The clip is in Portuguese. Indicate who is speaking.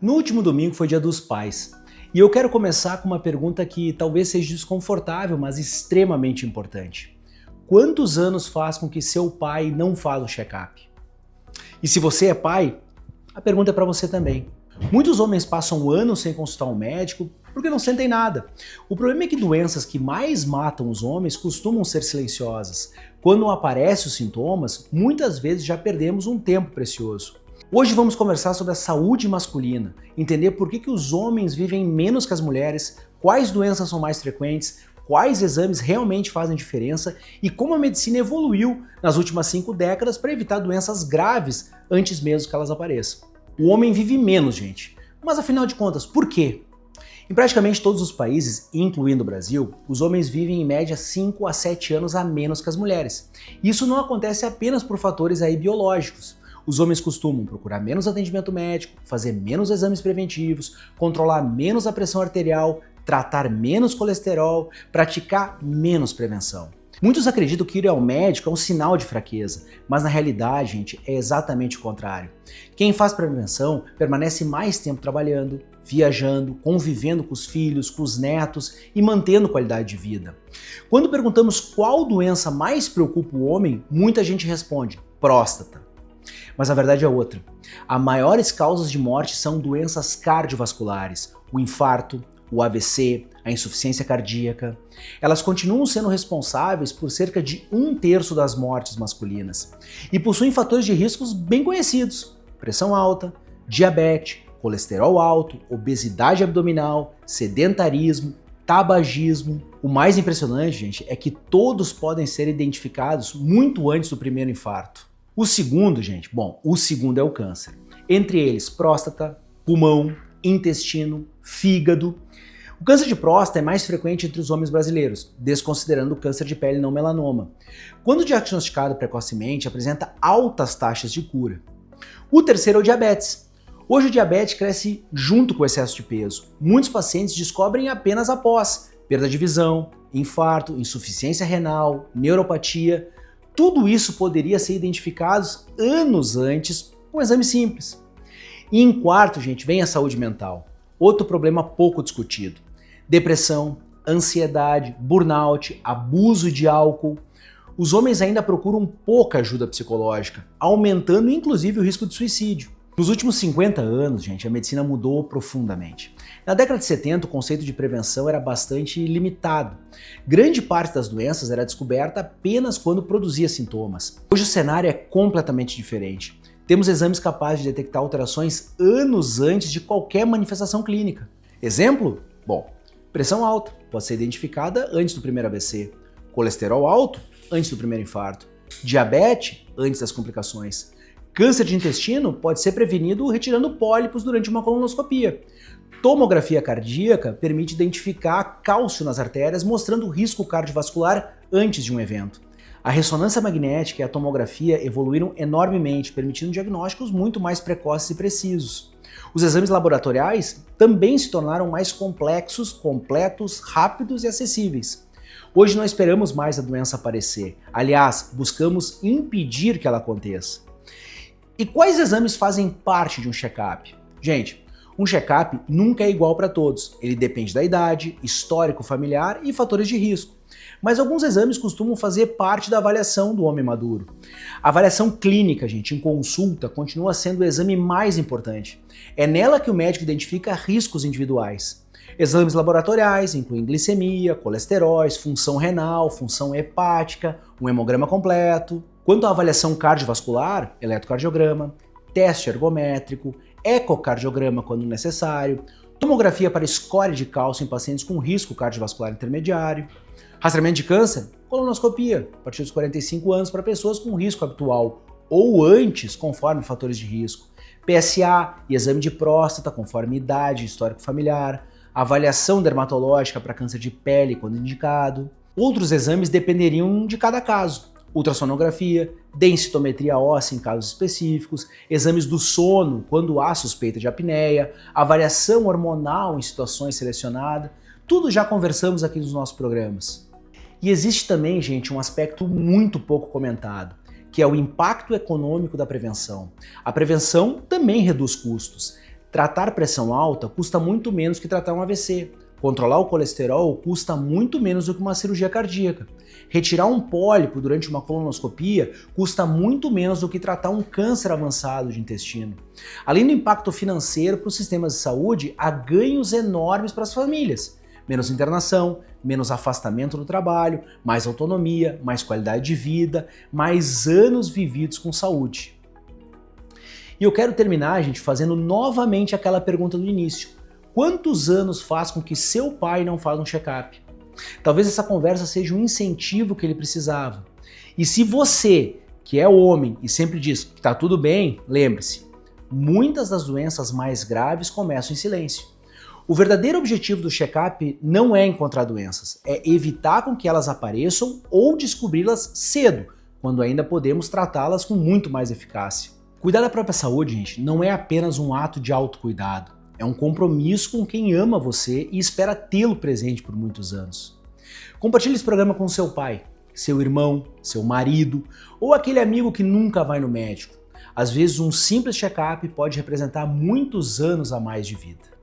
Speaker 1: No último domingo foi Dia dos Pais, e eu quero começar com uma pergunta que talvez seja desconfortável, mas extremamente importante. Quantos anos faz com que seu pai não faz o check-up? E se você é pai, a pergunta é para você também. Muitos homens passam anos sem consultar um médico porque não sentem nada. O problema é que doenças que mais matam os homens costumam ser silenciosas. Quando aparecem os sintomas, muitas vezes já perdemos um tempo precioso. Hoje vamos conversar sobre a saúde masculina, entender por que os homens vivem menos que as mulheres, quais doenças são mais frequentes, quais exames realmente fazem diferença e como a medicina evoluiu nas últimas 5 décadas para evitar doenças graves antes mesmo que elas apareçam. O homem vive menos, gente. Mas afinal de contas, por quê? Em praticamente todos os países, incluindo o Brasil, os homens vivem em média 5 a 7 anos a menos que as mulheres. Isso não acontece apenas por fatores biológicos. Os homens costumam procurar menos atendimento médico, fazer menos exames preventivos, controlar menos a pressão arterial, tratar menos colesterol, praticar menos prevenção. Muitos acreditam que ir ao médico é um sinal de fraqueza, mas na realidade, gente, é exatamente o contrário. Quem faz prevenção permanece mais tempo trabalhando, viajando, convivendo com os filhos, com os netos e mantendo qualidade de vida. Quando perguntamos qual doença mais preocupa o homem, muita gente responde: próstata. Mas a verdade é outra. As maiores causas de morte são doenças cardiovasculares, o infarto, o AVC, a insuficiência cardíaca. Elas continuam sendo responsáveis por cerca de 1/3 das mortes masculinas e possuem fatores de riscos bem conhecidos: pressão alta, diabetes, colesterol alto, obesidade abdominal, sedentarismo, tabagismo. O mais impressionante, gente, é que todos podem ser identificados muito antes do primeiro infarto. O segundo, gente, o segundo é o câncer. Entre eles, próstata, pulmão, intestino, fígado. O câncer de próstata é mais frequente entre os homens brasileiros, desconsiderando o câncer de pele não melanoma. Quando diagnosticado precocemente, apresenta altas taxas de cura. O terceiro é o diabetes. Hoje o diabetes cresce junto com o excesso de peso. Muitos pacientes descobrem apenas após perda de visão, infarto, insuficiência renal, neuropatia. Tudo isso poderia ser identificado anos antes com um exame simples. E em quarto, gente, vem a saúde mental. Outro problema pouco discutido. Depressão, ansiedade, burnout, abuso de álcool. Os homens ainda procuram pouca ajuda psicológica, aumentando inclusive o risco de suicídio. Nos últimos 50 anos, gente, a medicina mudou profundamente. Na década de 70, o conceito de prevenção era bastante limitado. Grande parte das doenças era descoberta apenas quando produzia sintomas. Hoje o cenário é completamente diferente. Temos exames capazes de detectar alterações anos antes de qualquer manifestação clínica. Exemplo? Pressão alta pode ser identificada antes do primeiro AVC. Colesterol alto antes do primeiro infarto. Diabetes antes das complicações. Câncer de intestino pode ser prevenido retirando pólipos durante uma colonoscopia. Tomografia cardíaca permite identificar cálcio nas artérias, mostrando o risco cardiovascular antes de um evento. A ressonância magnética e a tomografia evoluíram enormemente, permitindo diagnósticos muito mais precoces e precisos. Os exames laboratoriais também se tornaram mais complexos, completos, rápidos e acessíveis. Hoje não esperamos mais a doença aparecer. Aliás, buscamos impedir que ela aconteça. E quais exames fazem parte de um check-up? Gente, um check-up nunca é igual para todos. Ele depende da idade, histórico familiar e fatores de risco. Mas alguns exames costumam fazer parte da avaliação do homem maduro. A avaliação clínica, gente, em consulta, continua sendo o exame mais importante. É nela que o médico identifica riscos individuais. Exames laboratoriais incluem glicemia, colesteróis, função renal, função hepática, um hemograma completo. Quanto à avaliação cardiovascular, eletrocardiograma, teste ergométrico, ecocardiograma quando necessário, tomografia para score de cálcio em pacientes com risco cardiovascular intermediário, rastreamento de câncer, colonoscopia, a partir dos 45 anos para pessoas com risco habitual ou antes, conforme fatores de risco, PSA e exame de próstata, conforme idade e histórico familiar, avaliação dermatológica para câncer de pele quando indicado. Outros exames dependeriam de cada caso. Ultrassonografia, densitometria óssea em casos específicos, exames do sono quando há suspeita de apneia, avaliação hormonal em situações selecionadas, tudo já conversamos aqui nos nossos programas. E existe também, gente, um aspecto muito pouco comentado, que é o impacto econômico da prevenção. A prevenção também reduz custos. Tratar pressão alta custa muito menos que tratar um AVC. Controlar o colesterol custa muito menos do que uma cirurgia cardíaca. Retirar um pólipo durante uma colonoscopia custa muito menos do que tratar um câncer avançado de intestino. Além do impacto financeiro para os sistemas de saúde, há ganhos enormes para as famílias. Menos internação, menos afastamento do trabalho, mais autonomia, mais qualidade de vida, mais anos vividos com saúde. E eu quero terminar, gente, fazendo novamente aquela pergunta do início. Quantos anos faz com que seu pai não faz um check-up? Talvez essa conversa seja um incentivo que ele precisava. E se você, que é homem e sempre diz que está tudo bem, lembre-se, muitas das doenças mais graves começam em silêncio. O verdadeiro objetivo do check-up não é encontrar doenças, é evitar com que elas apareçam ou descobri-las cedo, quando ainda podemos tratá-las com muito mais eficácia. Cuidar da própria saúde, gente, não é apenas um ato de autocuidado. É um compromisso com quem ama você e espera tê-lo presente por muitos anos. Compartilhe esse programa com seu pai, seu irmão, seu marido ou aquele amigo que nunca vai no médico. Às vezes um simples check-up pode representar muitos anos a mais de vida.